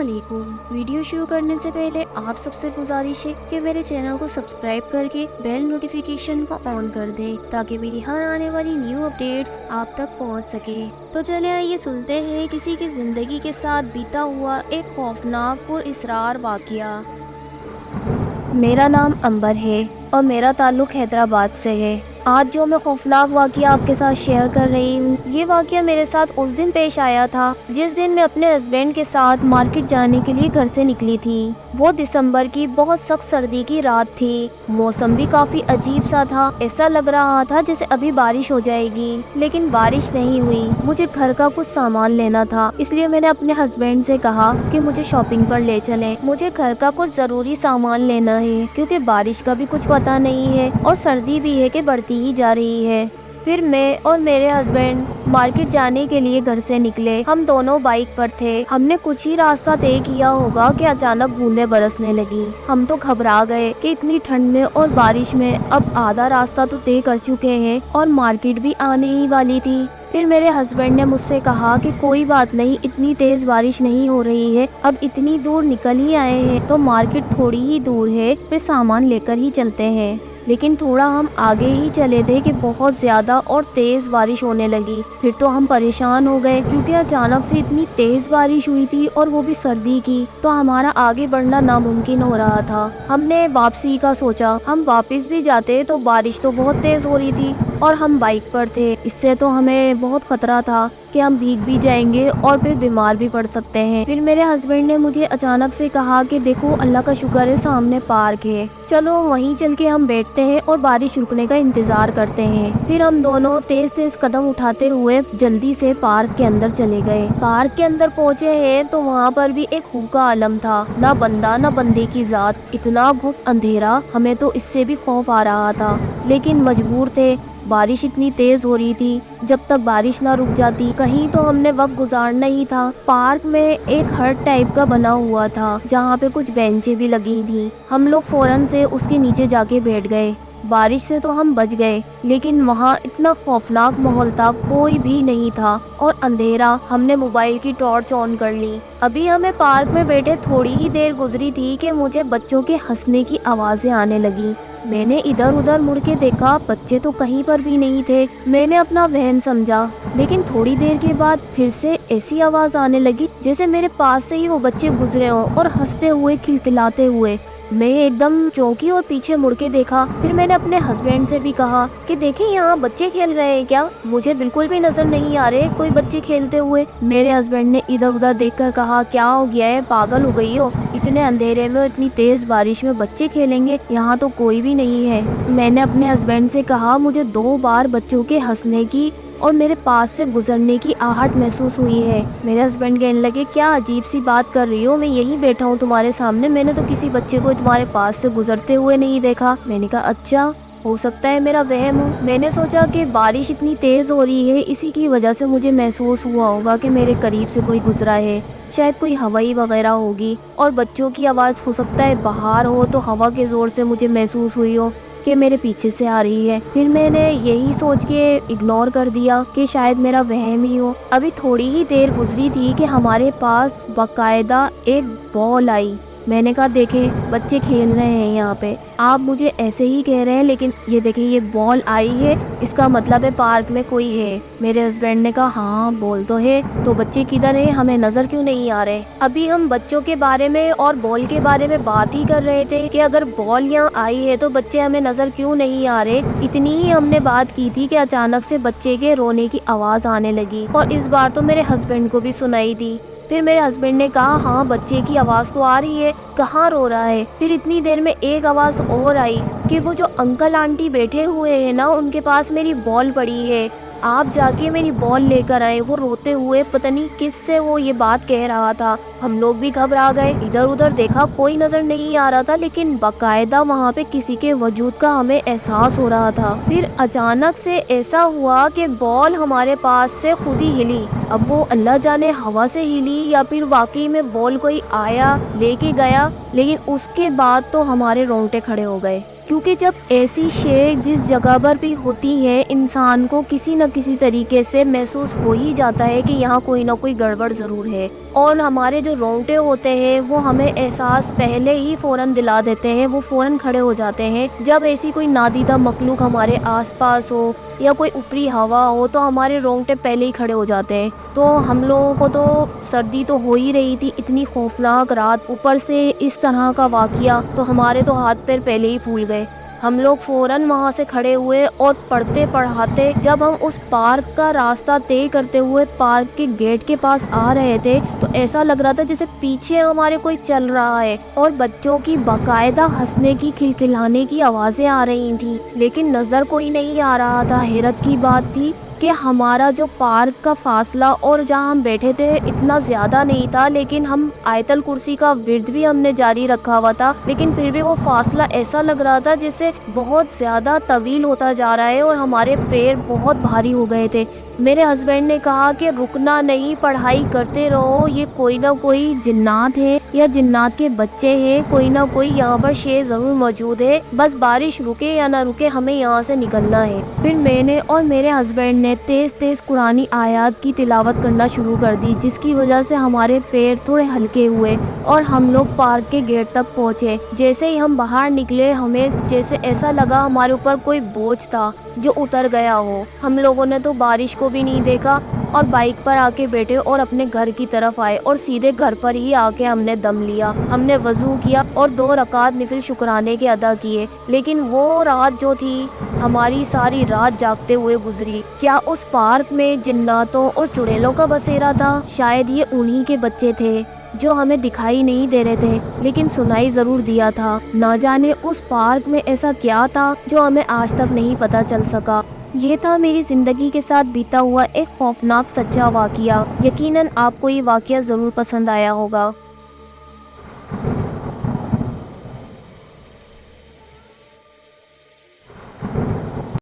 वालेकुम। वीडियो शुरू करने से पहले आप सबसे गुजारिश है कि मेरे चैनल को सब्सक्राइब करके बेल नोटिफिकेशन को ऑन कर दें ताकि मेरी हर आने वाली न्यू अपडेट्स आप तक पहुंच सके। तो चले आइए सुनते हैं किसी की जिंदगी के साथ बीता हुआ एक खौफनाक और इसरार वाकया। मेरा नाम अंबर है और मेरा ताल्लुक हैदराबाद से है। आज जो मैं खौफनाक वाकया आपके साथ शेयर कर रही हूँ, ये वाकया मेरे साथ उस दिन पेश आया था जिस दिन मैं अपने हस्बैंड के साथ मार्केट जाने के लिए घर से निकली थी। वो दिसंबर की बहुत सख्त सर्दी की रात थी। मौसम भी काफी अजीब सा था। ऐसा लग रहा था जैसे अभी बारिश हो जाएगी, लेकिन बारिश नहीं हुई। मुझे घर का कुछ सामान लेना था, इसलिए मैंने अपने हस्बैंड से कहा कि मुझे शॉपिंग पर ले चलें। मुझे घर का कुछ जरूरी सामान लेना है क्योंकि बारिश का भी कुछ पता नहीं है और सर्दी भी है कि बढ़ती ही जा रही है। फिर मैं और मेरे हस्बैंड मार्केट जाने के लिए घर से निकले। हम दोनों बाइक पर थे। हमने कुछ ही रास्ता तय किया होगा कि अचानक बूंदें बरसने लगी। हम तो घबरा गए कि इतनी ठंड में और बारिश में अब आधा रास्ता तो तय कर चुके हैं और मार्केट भी आने ही वाली थी। फिर मेरे हस्बैंड ने मुझसे कहा कि कोई बात नहीं, इतनी तेज बारिश नहीं हो रही है, अब इतनी दूर निकल ही आए हैं तो मार्केट थोड़ी ही दूर है, फिर सामान लेकर ही चलते हैं। लेकिन थोड़ा हम आगे ही चले थे कि बहुत ज्यादा और तेज बारिश होने लगी। फिर तो हम परेशान हो गए क्योंकि अचानक से इतनी तेज बारिश हुई थी और वो भी सर्दी की, तो हमारा आगे बढ़ना नामुमकिन हो रहा था। हमने वापसी का सोचा। हम वापस भी जाते तो बारिश तो बहुत तेज हो रही थी और हम बाइक पर थे। इससे तो हमें बहुत खतरा था कि हम भीग भी जाएंगे और फिर बीमार भी पड़ सकते हैं। फिर मेरे हस्बैंड ने मुझे अचानक से कहा कि देखो, अल्लाह का शुक्र है सामने पार्क है, चलो वहीं चल के हम बैठते हैं और बारिश रुकने का इंतजार करते हैं। फिर हम दोनों तेज तेज कदम उठाते हुए जल्दी से पार्क के अंदर चले गए। पार्क के अंदर पहुंचे हैं तो वहाँ पर भी एक हुक्का आलम था, ना बंदा ना बंदे की जात। इतना गुप्त अंधेरा, हमें तो इससे भी खौफ आ रहा था, लेकिन मजबूर थे। बारिश इतनी तेज हो रही थी, जब तक बारिश ना रुक जाती कहीं तो हमने वक्त गुजारना ही था। पार्क में एक हट टाइप का बना हुआ था जहाँ पे कुछ बेंचें भी लगी थी। हम लोग फौरन से उसके नीचे जाके बैठ गए। बारिश से तो हम बच गए, लेकिन वहाँ इतना खौफनाक माहौल था, कोई भी नहीं था और अंधेरा। हमने मोबाइल की टॉर्च ऑन कर ली। अभी हमें पार्क में बैठे थोड़ी ही देर गुजरी थी कि मुझे बच्चों के हंसने की आवाजें आने लगी। मैंने इधर उधर मुड़ के देखा, बच्चे तो कहीं पर भी नहीं थे। मैंने अपना वहम समझा, लेकिन थोड़ी देर के बाद फिर से ऐसी आवाज आने लगी जैसे मेरे पास से ही वो बच्चे गुजरे हों और हंसते हुए खिलखिलाते हुए। मैं एकदम चौंकी और पीछे मुड़ के देखा। फिर मैंने अपने हस्बैंड से भी कहा कि देखें, यहाँ बच्चे खेल रहे हैं क्या? मुझे बिल्कुल भी नजर नहीं आ रहे कोई बच्चे खेलते हुए। मेरे हस्बैंड ने इधर उधर देखकर कहा, क्या हो गया है, पागल हो गई हो? इतने अंधेरे में इतनी तेज बारिश में बच्चे खेलेंगे? यहाँ तो कोई भी नहीं है। मैंने अपने हस्बैंड से कहा, मुझे 2 बार बच्चों के हंसने की और मेरे पास से गुजरने की आहट महसूस हुई है। मेरे हस्बैंड कहने लगे, क्या अजीब सी बात कर रही हो, मैं यहीं बैठा हूँ तुम्हारे सामने, मैंने तो किसी बच्चे को तुम्हारे पास से गुजरते हुए नहीं देखा। मैंने कहा, अच्छा, हो सकता है मेरा वहम हो। मैंने सोचा कि बारिश इतनी तेज हो रही है, इसी की वजह से मुझे महसूस हुआ होगा कि मेरे करीब से कोई गुजरा है, शायद कोई हवाई वगैरह होगी। और बच्चों की आवाज़ हो सकता है बाहर हो, तो हवा के ज़ोर से मुझे महसूस हुई हो कि मेरे पीछे से आ रही है। फिर मैंने यही सोच के इग्नोर कर दिया कि शायद मेरा वहम ही हो। अभी थोड़ी ही देर गुजरी थी कि हमारे पास बाकायदा एक बॉल आई। मैंने कहा, देखें, बच्चे खेल रहे हैं यहाँ पे, आप मुझे ऐसे ही कह रहे हैं, लेकिन ये देखें, ये बॉल आई है, इसका मतलब है पार्क में कोई है। मेरे हस्बैंड ने कहा, हाँ बॉल तो है, तो बच्चे किधर है, हमें नजर क्यों नहीं आ रहे? अभी हम बच्चों के बारे में और बॉल के बारे में बात ही कर रहे थे कि अगर बॉल यहाँ आई है तो बच्चे हमें नजर क्यों नहीं आ रहे। इतनी ही हमने बात की थी कि अचानक से बच्चे के रोने की आवाज आने लगी और इस बार तो मेरे हस्बैंड को भी सुनाई दी। फिर मेरे हस्बैंड ने कहा, हाँ बच्चे की आवाज़ तो आ रही है, कहाँ रो रहा है? फिर इतनी देर में एक आवाज़ और आई कि वो जो अंकल आंटी बैठे हुए हैं ना, उनके पास मेरी बॉल पड़ी है, आप जाके मेरी बॉल लेकर आए। वो रोते हुए पता नहीं किससे वो ये बात कह रहा था। हम लोग भी घबरा गए, इधर उधर देखा, कोई नजर नहीं आ रहा था, लेकिन बाकायदा वहाँ पे किसी के वजूद का हमें एहसास हो रहा था। फिर अचानक से ऐसा हुआ कि बॉल हमारे पास से खुद ही हिली। अब वो अल्लाह जाने हवा से हिली या फिर वाकई में बॉल कोई आया लेके गया, लेकिन उसके बाद तो हमारे रोंगटे खड़े हो गए। کیونکہ جب ایسی شے جس جگہ پر بھی ہوتی ہے انسان کو کسی نہ کسی طریقے سے محسوس ہو ہی جاتا ہے کہ یہاں کوئی نہ کوئی گڑبڑ ضرور ہے، اور ہمارے جو رونگٹے ہوتے ہیں وہ ہمیں احساس پہلے ہی فوراً دلا دیتے ہیں، وہ فوراً کھڑے ہو جاتے ہیں جب ایسی کوئی نادیدہ مخلوق ہمارے آس پاس ہو یا کوئی اوپری ہوا ہو تو ہمارے رونگٹے پہلے ہی کھڑے ہو جاتے ہیں۔ تو ہم لوگوں کو تو سردی تو ہو ہی رہی تھی، اتنی خوفناک رات، اوپر سے اس طرح کا واقعہ، تو ہمارے تو ہاتھ پیر پہلے ہی پھول گئے۔ ہم لوگ فوراً وہاں سے کھڑے ہوئے اور پڑھتے پڑھاتے جب ہم اس پارک کا راستہ طے کرتے ہوئے پارک کے گیٹ کے پاس آ رہے تھے تو ایسا لگ رہا تھا جیسے پیچھے ہمارے کوئی چل رہا ہے، اور بچوں کی باقاعدہ ہنسنے کی کھلکھلانے کی آوازیں آ رہی تھیں، لیکن نظر کوئی نہیں آ رہا تھا۔ حیرت کی بات تھی کہ ہمارا جو پارک کا فاصلہ اور جہاں ہم بیٹھے تھے اتنا زیادہ نہیں تھا، لیکن ہم آیت الکرسی کا ورد بھی ہم نے جاری رکھا ہوا تھا، لیکن پھر بھی وہ فاصلہ ایسا لگ رہا تھا جسے بہت زیادہ طویل ہوتا جا رہا ہے اور ہمارے پیر بہت بھاری ہو گئے تھے۔ میرے ہسبینڈ نے کہا کہ رکنا نہیں، پڑھائی کرتے رہو، یہ کوئی نہ کوئی جنات ہے یا جنات کے بچے ہیں، کوئی نہ کوئی یہاں پر شے ضرور موجود ہے، بس بارش رکے یا نہ رکے ہمیں یہاں سے نکلنا ہے۔ پھر میں نے اور میرے ہسبینڈ نے تیز تیز قرآنی آیات کی تلاوت کرنا شروع کر دی، جس کی وجہ سے ہمارے پیر تھوڑے ہلکے ہوئے اور ہم لوگ پارک کے گیٹ تک پہنچے۔ جیسے ہی ہم باہر نکلے ہمیں جیسے ایسا لگا ہمارے اوپر کوئی بوجھ تھا جو اتر گیا ہو۔ ہم لوگوں نے تو بارش کو بھی نہیں دیکھا اور بائک پر آ کے بیٹھے اور اپنے گھر کی طرف آئے، اور سیدھے گھر پر ہی آ کے ہم نے دم لیا، ہم نے وضو کیا اور 2 رکعت نفل شکرانے کے ادا کیے۔ لیکن وہ رات جو تھی ہماری ساری رات جاگتے ہوئے گزری۔ کیا اس پارک میں جناتوں اور چڑیلوں کا بسیرا تھا؟ شاید یہ انہی کے بچے تھے جو ہمیں دکھائی نہیں دے رہے تھے لیکن سنائی ضرور دیا تھا۔ نہ جانے اس پارک میں ایسا کیا تھا جو ہمیں آج تک نہیں پتہ چل سکا۔ یہ تھا میری زندگی کے ساتھ بیتا ہوا ایک خوفناک سچا واقعہ۔ یقیناً آپ کو یہ واقعہ ضرور پسند آیا ہوگا۔